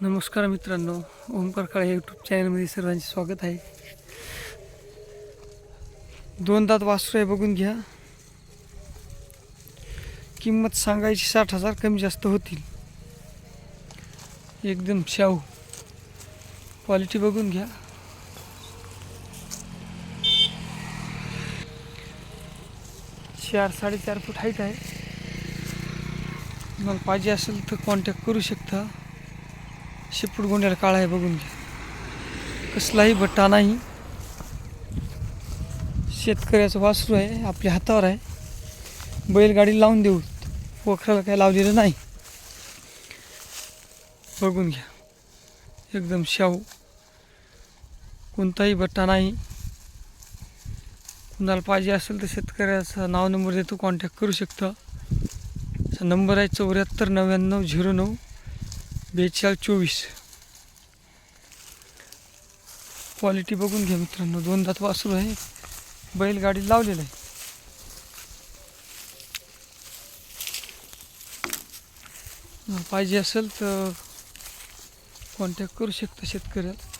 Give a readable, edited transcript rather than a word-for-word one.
नमस्कार मित्रांनो, ओमकार काळे यूट्यूब चॅनलमध्ये सर्वांचे स्वागत आहे. दोन दात वासरू आहे, बघून घ्या. किंमत सांगायची 60,000, कमी जास्त होतील. एकदम शाहू क्वालिटी बघून घ्या. चार 4.5 फूट हाईट आहे. मग पाहिजे असेल तर कॉन्टॅक्ट करू शकता. शेपूट गोंड्याला काळा आहे, बघून घ्या. कसलाही बट्टा नाही. शेतकऱ्याचं वासरू आहे, आपल्या हातावर आहे. बैलगाडी लावून देऊ, वखराला काय लावलेलं नाही. बघून घ्या, एकदम शाहू, कोणताही बट्टा नाही. कुणाला पाहिजे असेल तर शेतकऱ्याचा नाव नंबर देतो, कॉन्टॅक्ट करू शकता. नंबर आहे 74 99 09 42 24. क्वालिटी बघून घ्या मित्रांनो. दोन दात वासरू आहे, बैलगाडी लावलेलं आहे. पाहिजे असेल तर कॉन्टॅक्ट करू शकता शेतकऱ्याला.